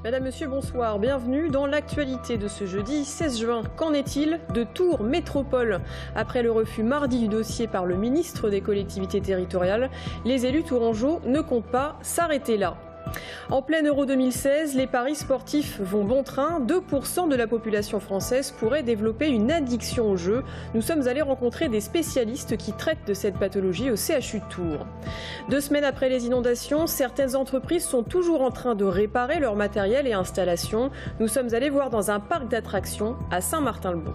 Madame, Monsieur, bonsoir. Bienvenue dans l'actualité de ce jeudi 16 juin. Qu'en est-il de Tours Métropole? Après le refus mardi du dossier par le ministre des collectivités territoriales, les élus tourangeaux ne comptent pas s'arrêter là. En plein Euro 2016, les paris sportifs vont bon train. 2% de la population française pourrait développer une addiction au jeu. Nous sommes allés rencontrer des spécialistes qui traitent de cette pathologie au CHU de Tours. 2 semaines après les inondations, certaines entreprises sont toujours en train de réparer leur matériel et installations. Nous sommes allés voir dans un parc d'attractions à Saint-Martin-le-Bon.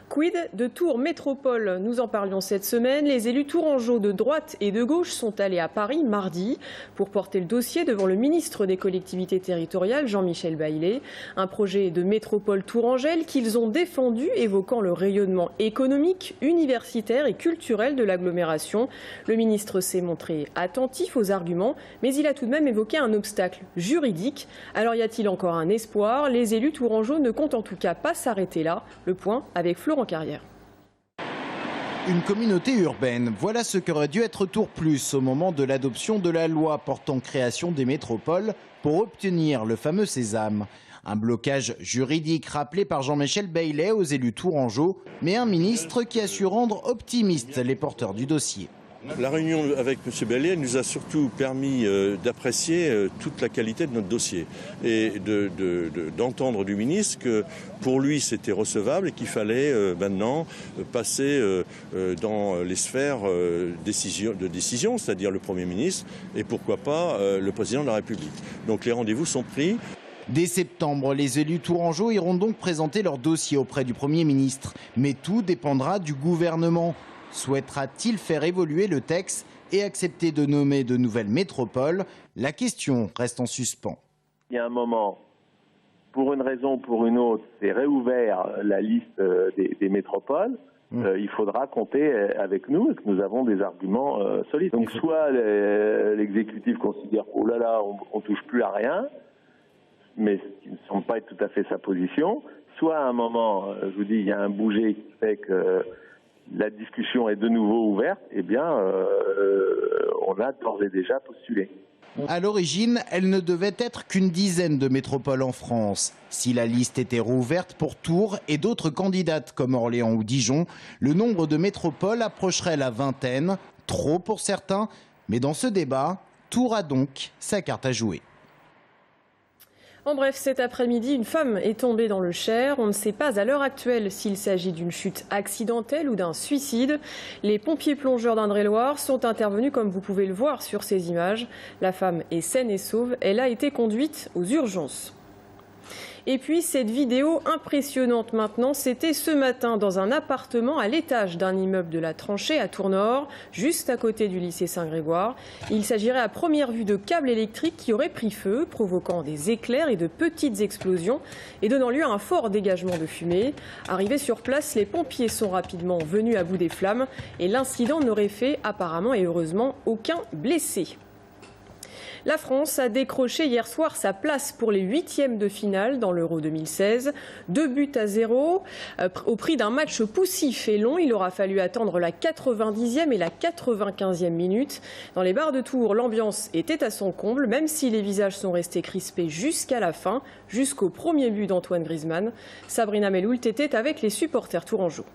Quid de Tours Métropole? Nous en parlions cette semaine. Les élus tourangeaux de droite et de gauche sont allés à Paris mardi pour porter le dossier devant le ministre des collectivités territoriales, Jean-Michel Baillet. Un projet de métropole tourangelle qu'ils ont défendu, évoquant le rayonnement économique, universitaire et culturel de l'agglomération. Le ministre s'est montré attentif aux arguments, mais il a tout de même évoqué un obstacle juridique. Alors y a-t-il encore un espoir? Les élus tourangeaux ne comptent en tout cas pas s'arrêter là. Le point avec Florent Carrière. Une communauté urbaine, voilà ce qu'aurait dû être Tours Plus au moment de l'adoption de la loi portant création des métropoles pour obtenir le fameux sésame. Un blocage juridique rappelé par Jean-Michel Baillet aux élus tourangeaux, mais un ministre qui a su rendre optimistes les porteurs du dossier. La réunion avec M. Baillet nous a surtout permis d'apprécier toute la qualité de notre dossier et d'entendre du ministre que pour lui c'était recevable et qu'il fallait maintenant passer dans les sphères de décision, c'est-à-dire le Premier ministre et pourquoi pas le Président de la République. Donc les rendez-vous sont pris. Dès septembre, les élus tourangeaux iront donc présenter leur dossier auprès du Premier ministre. Mais tout dépendra du gouvernement. Souhaitera-t-il faire évoluer le texte et accepter de nommer de nouvelles métropoles? La question reste en suspens. Il y a un moment, pour une raison ou pour une autre, c'est réouvert la liste des métropoles. Il faudra compter avec nous et que nous avons des arguments solides. Donc soit l'exécutif considère « oh là là, on touche plus à rien », mais ce qui ne semble pas être tout à fait sa position. Soit à un moment, je vous dis, il y a un bouger qui fait que la discussion est de nouveau ouverte, eh bien, on a d'ores et déjà postulé. À l'origine, elle ne devait être qu'une dizaine de métropoles en France. Si la liste était rouverte pour Tours et d'autres candidates comme Orléans ou Dijon, le nombre de métropoles approcherait la vingtaine, trop pour certains. Mais dans ce débat, Tours a donc sa carte à jouer. En bref, cet après-midi, une femme est tombée dans le Cher. On ne sait pas à l'heure actuelle s'il s'agit d'une chute accidentelle ou d'un suicide. Les pompiers plongeurs d'Indre-et-Loire sont intervenus comme vous pouvez le voir sur ces images. La femme est saine et sauve. Elle a été conduite aux urgences. Et puis cette vidéo impressionnante maintenant, c'était ce matin dans un appartement à l'étage d'un immeuble de la Tranchée à Tours-Nord, juste à côté du lycée Saint-Grégoire. Il s'agirait à première vue de câbles électriques qui auraient pris feu, provoquant des éclairs et de petites explosions et donnant lieu à un fort dégagement de fumée. Arrivés sur place, les pompiers sont rapidement venus à bout des flammes et l'incident n'aurait fait apparemment et heureusement aucun blessé. La France a décroché hier soir sa place pour les 8e de finale dans l'Euro 2016. 2-0 au prix d'un match poussif et long. Il aura fallu attendre la 90e et la 95e minute. Dans les bars de Tours, l'ambiance était à son comble, même si les visages sont restés crispés jusqu'à la fin, jusqu'au premier but d'Antoine Griezmann. Sabrina Meloult était avec les supporters tourangeaux.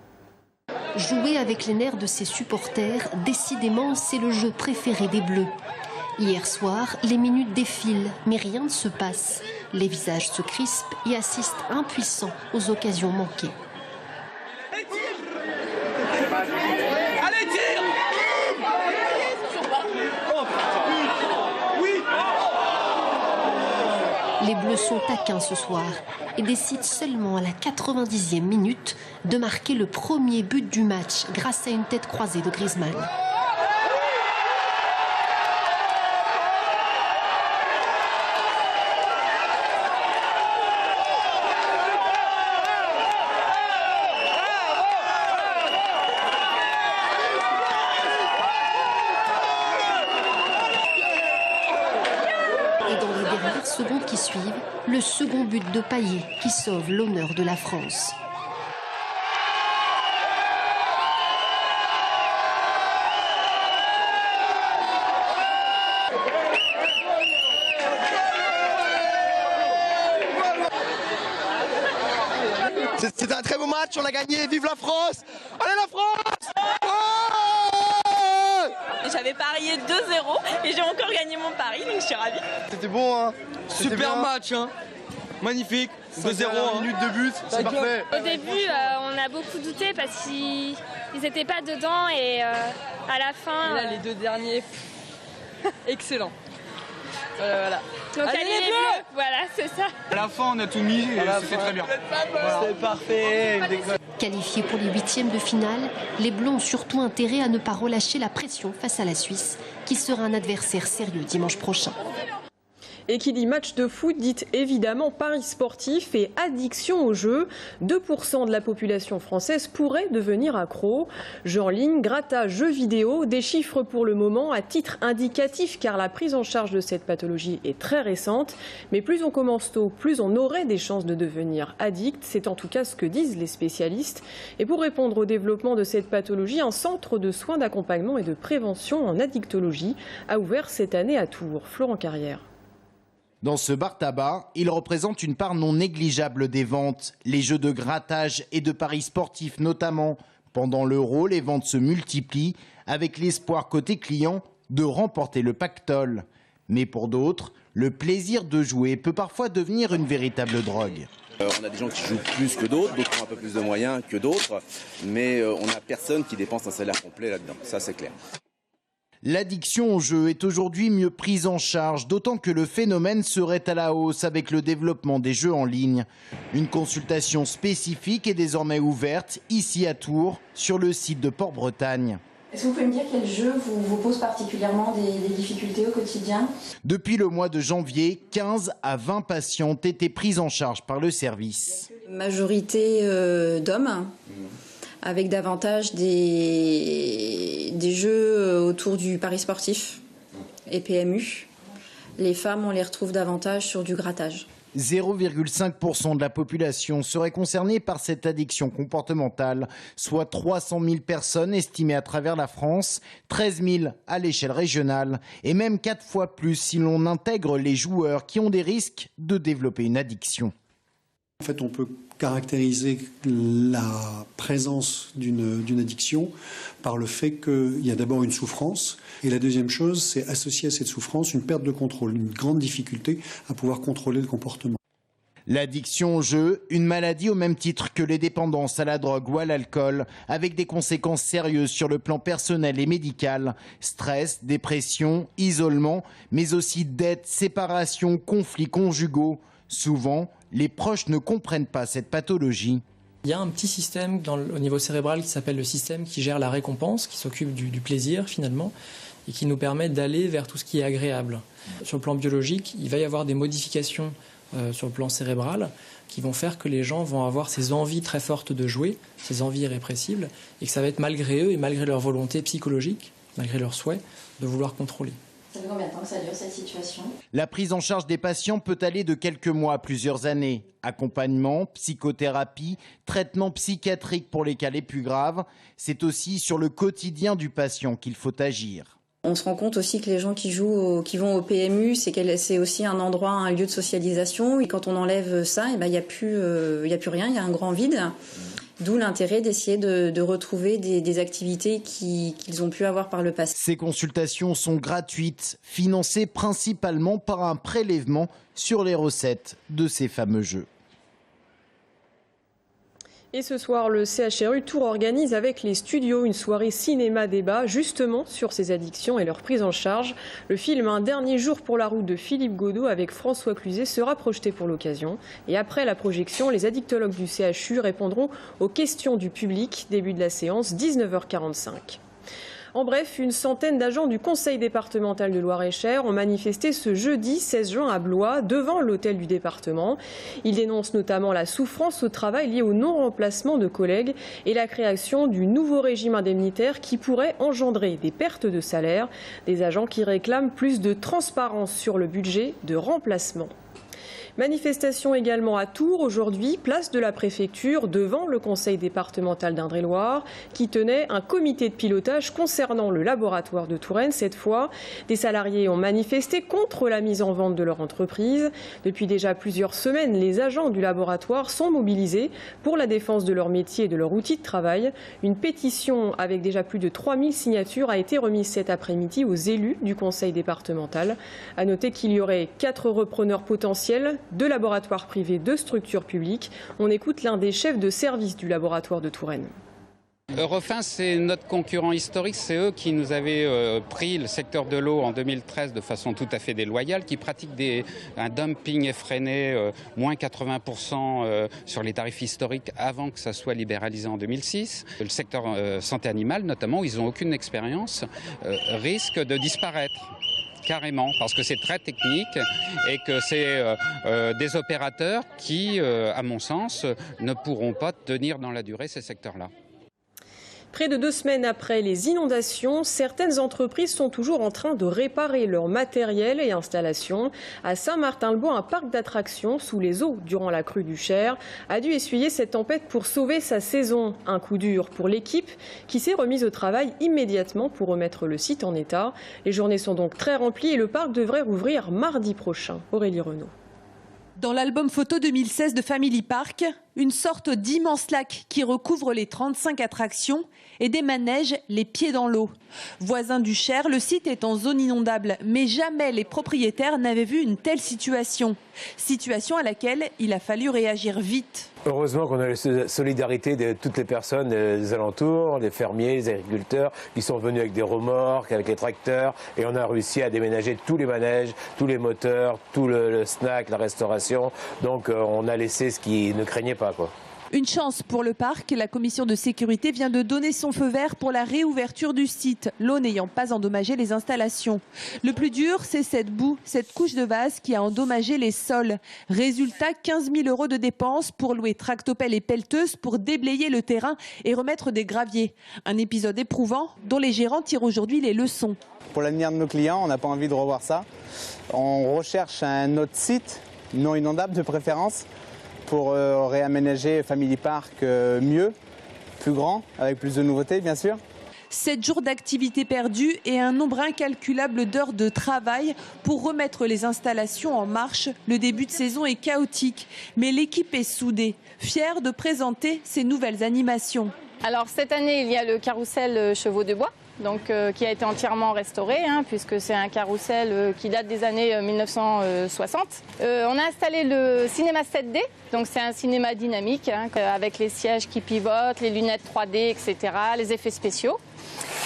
Jouer avec les nerfs de ses supporters, décidément, c'est le jeu préféré des Bleus. Hier soir, les minutes défilent, mais rien ne se passe. Les visages se crispent et assistent impuissants aux occasions manquées. Les Bleus sont taquins ce soir et décident seulement à la 90e minute de marquer le premier but du match grâce à une tête croisée de Griezmann. Secondes qui suivent, le second but de Payet qui sauve l'honneur de la France. match, on l'a gagné, vive la France! Allez la France! J'avais parié 2-0 et j'ai encore gagné mon pari, donc je suis ravie. C'était bon, hein? Super match, hein? Magnifique, 2-0, minute de but, c'est parfait. Au début, on a beaucoup douté parce qu'ils n'étaient pas dedans et à la fin... Et là, les 2 derniers, excellent. Voilà. Donc allez les bleus, voilà, c'est ça. À la fin, on a tout mis et c'était très bien. C'est parfait. Qualifiés pour les 8e de finale, les Bleus ont surtout intérêt à ne pas relâcher la pression face à la Suisse, qui sera un adversaire sérieux dimanche prochain. Et qui dit match de foot dit évidemment paris sportif et addiction au jeu. 2% de la population française pourrait devenir accro. Jeux en ligne, grattage, jeux vidéo, des chiffres pour le moment à titre indicatif car la prise en charge de cette pathologie est très récente. Mais plus on commence tôt, plus on aurait des chances de devenir addict. C'est en tout cas ce que disent les spécialistes. Et pour répondre au développement de cette pathologie, un centre de soins d'accompagnement et de prévention en addictologie a ouvert cette année à Tours. Florent Carrière. Dans ce bar-tabac, il représente une part non négligeable des ventes. Les jeux de grattage et de paris sportifs notamment. Pendant l'Euro, les ventes se multiplient avec l'espoir côté client de remporter le pactole. Mais pour d'autres, le plaisir de jouer peut parfois devenir une véritable drogue. On a des gens qui jouent plus que d'autres ont un peu plus de moyens que d'autres, mais on n'a personne qui dépense un salaire complet là-dedans, ça c'est clair. L'addiction au jeu est aujourd'hui mieux prise en charge, d'autant que le phénomène serait à la hausse avec le développement des jeux en ligne. Une consultation spécifique est désormais ouverte ici à Tours, sur le site de Port-Bretagne. Est-ce que vous pouvez me dire quel jeu vous pose particulièrement des difficultés au quotidien? Depuis le mois de janvier, 15 à 20 patients ont été pris en charge par le service. Majorité d'hommes, avec davantage des jeux autour du pari sportif et PMU. Les femmes, on les retrouve davantage sur du grattage. 0,5% de la population serait concernée par cette addiction comportementale, soit 300 000 personnes estimées à travers la France, 13 000 à l'échelle régionale et même 4 fois plus si l'on intègre les joueurs qui ont des risques de développer une addiction. En fait, on peut caractériser la présence d'une addiction par le fait qu'il y a d'abord une souffrance et la deuxième chose, c'est associé à cette souffrance une perte de contrôle, une grande difficulté à pouvoir contrôler le comportement. L'addiction au jeu, une maladie au même titre que les dépendances à la drogue ou à l'alcool, avec des conséquences sérieuses sur le plan personnel et médical, stress, dépression, isolement, mais aussi dettes, séparation, conflits conjugaux. Souvent, les proches ne comprennent pas cette pathologie. Il y a un petit système au niveau cérébral qui s'appelle le système qui gère la récompense, qui s'occupe du plaisir finalement, et qui nous permet d'aller vers tout ce qui est agréable. Sur le plan biologique, il va y avoir des modifications sur le plan cérébral qui vont faire que les gens vont avoir ces envies très fortes de jouer, ces envies irrépressibles, et que ça va être malgré eux et malgré leur volonté psychologique, malgré leur souhait, de vouloir contrôler. Ça fait combien de temps que ça dure cette situation? La prise en charge des patients peut aller de quelques mois à plusieurs années. Accompagnement, psychothérapie, traitement psychiatrique pour les cas les plus graves. C'est aussi sur le quotidien du patient qu'il faut agir. On se rend compte aussi que les gens qui vont au PMU, c'est aussi un endroit, un lieu de socialisation. Et quand on enlève ça, il n'y a plus rien, il y a un grand vide. D'où l'intérêt d'essayer de retrouver des activités qu'ils ont pu avoir par le passé. Ces consultations sont gratuites, financées principalement par un prélèvement sur les recettes de ces fameux jeux. Et ce soir, le CHRU Tours organise avec les studios une soirée cinéma-débat justement sur ces addictions et leur prise en charge. Le film Un dernier jour pour la route de Philippe Godot avec François Cluzet sera projeté pour l'occasion. Et après la projection, les addictologues du CHU répondront aux questions du public. Début de la séance, 19h45. En bref, une centaine d'agents du conseil départemental de Loir-et-Cher ont manifesté ce jeudi 16 juin à Blois devant l'hôtel du département. Ils dénoncent notamment la souffrance au travail liée au non-remplacement de collègues et la création du nouveau régime indemnitaire qui pourrait engendrer des pertes de salaire. Des agents qui réclament plus de transparence sur le budget de remplacement. Manifestation également à Tours aujourd'hui, place de la préfecture, devant le conseil départemental d'Indre-et-Loire, qui tenait un comité de pilotage concernant le laboratoire de Touraine. Cette fois, des salariés ont manifesté contre la mise en vente de leur entreprise. Depuis déjà plusieurs semaines, les agents du laboratoire sont mobilisés pour la défense de leur métier et de leur outil de travail. Une pétition avec déjà plus de 3000 signatures a été remise cet après-midi aux élus du conseil départemental. À noter qu'il y aurait 4 repreneurs potentiels, 2 laboratoires privés, 2 structures publiques. On écoute l'un des chefs de service du laboratoire de Touraine. Eurofins, c'est notre concurrent historique, c'est eux qui nous avaient pris le secteur de l'eau en 2013 de façon tout à fait déloyale, qui pratiquent un dumping effréné, moins 80% sur les tarifs historiques avant que ça soit libéralisé en 2006. Le secteur santé animale notamment, où ils n'ont aucune expérience, risque de disparaître. Carrément, parce que c'est très technique et que c'est des opérateurs qui, à mon sens, ne pourront pas tenir dans la durée ces secteurs-là. Près de 2 semaines après les inondations, certaines entreprises sont toujours en train de réparer leur matériel et installations. À Saint-Martin-le-Bois, un parc d'attractions sous les eaux durant la crue du Cher a dû essuyer cette tempête pour sauver sa saison. Un coup dur pour l'équipe qui s'est remise au travail immédiatement pour remettre le site en état. Les journées sont donc très remplies et le parc devrait rouvrir mardi prochain. Aurélie Renaud. Dans l'album photo 2016 de Family Park, une sorte d'immense lac qui recouvre les 35 attractions et des manèges les pieds dans l'eau. Voisin du Cher, le site est en zone inondable, mais jamais les propriétaires n'avaient vu une telle situation. Situation à laquelle il a fallu réagir vite. Heureusement qu'on a la solidarité de toutes les personnes des alentours, les fermiers, les agriculteurs, qui sont venus avec des remorques, avec les tracteurs, et on a réussi à déménager tous les manèges, tous les moteurs, tout le snack, la restauration. Donc on a laissé ce qui ne craignait pas, quoi. Une chance pour le parc, la commission de sécurité vient de donner son feu vert pour la réouverture du site, l'eau n'ayant pas endommagé les installations. Le plus dur, c'est cette boue, cette couche de vase qui a endommagé les sols. Résultat, 15 000 € de dépenses pour louer tractopelle et pelleteuse pour déblayer le terrain et remettre des graviers. Un épisode éprouvant dont les gérants tirent aujourd'hui les leçons. Pour l'avenir de nos clients, on n'a pas envie de revoir ça. On recherche un autre site, non inondable de préférence, pour réaménager Family Park mieux, plus grand, avec plus de nouveautés bien sûr. 7 jours d'activité perdue et un nombre incalculable d'heures de travail pour remettre les installations en marche. Le début de saison est chaotique, mais l'équipe est soudée, fière de présenter ces nouvelles animations. Alors cette année, il y a le carrousel Chevaux de Bois. Donc, qui a été entièrement restauré, puisque c'est un carrousel qui date des années 1960. On a installé le cinéma 7D, donc c'est un cinéma dynamique, avec les sièges qui pivotent, les lunettes 3D, etc., les effets spéciaux.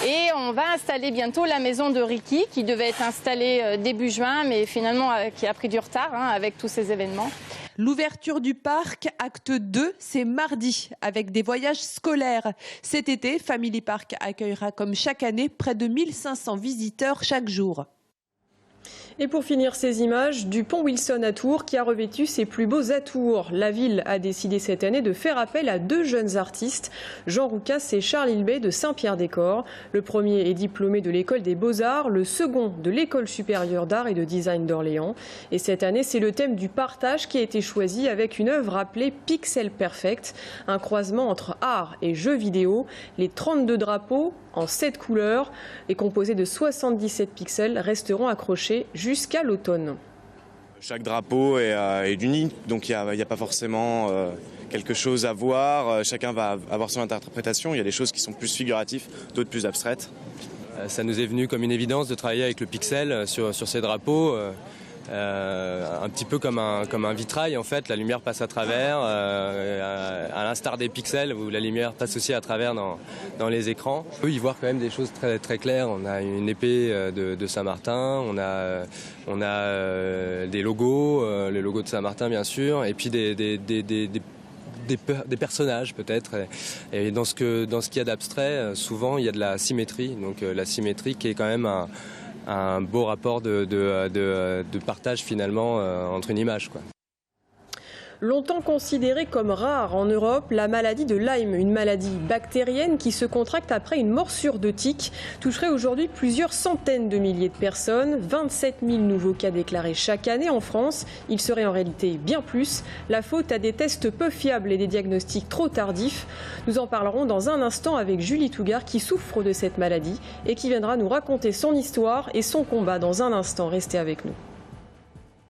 Et on va installer bientôt la maison de Ricky, qui devait être installée début juin, mais finalement qui a pris du retard avec tous ces événements. L'ouverture du parc, acte 2, c'est mardi, avec des voyages scolaires. Cet été, Family Park accueillera comme chaque année près de 1500 visiteurs chaque jour. Et pour finir ces images du pont Wilson à Tours qui a revêtu ses plus beaux atours. La ville a décidé cette année de faire appel à 2 jeunes artistes, Jean Roucas et Charles Ilbé de Saint-Pierre-des-Corps. Le premier est diplômé de l'école des Beaux-Arts, le second de l'école supérieure d'art et de design d'Orléans. Et cette année, c'est le thème du partage qui a été choisi avec une œuvre appelée Pixel Perfect, un croisement entre art et jeux vidéo. Les 32 drapeaux en 7 couleurs et composés de 77 pixels resteront accrochés jusqu'à l'automne. Chaque drapeau est unique, donc il n'y a pas forcément quelque chose à voir. Chacun va avoir son interprétation. Il y a des choses qui sont plus figuratives, d'autres plus abstraites. Ça nous est venu comme une évidence de travailler avec le pixel sur ces drapeaux. Un petit peu comme un vitrail en fait, la lumière passe à travers, à l'instar des pixels où la lumière passe aussi à travers dans les écrans. On peut y voir quand même des choses très, très claires. On a une épée de Saint-Martin, on a des logos, le logo de Saint-Martin bien sûr, et puis des personnages peut-être. Et dans ce qu'il y a d'abstrait, souvent il y a de la symétrie, donc la symétrie qui est quand même un beau rapport de partage finalement entre une image, quoi. Longtemps considérée comme rare en Europe, la maladie de Lyme, une maladie bactérienne qui se contracte après une morsure de tique, toucherait aujourd'hui plusieurs centaines de milliers de personnes. 27 000 nouveaux cas déclarés chaque année en France. Il serait en réalité bien plus. La faute à des tests peu fiables et des diagnostics trop tardifs. Nous en parlerons dans un instant avec Julie Tougar qui souffre de cette maladie et qui viendra nous raconter son histoire et son combat dans un instant. Restez avec nous.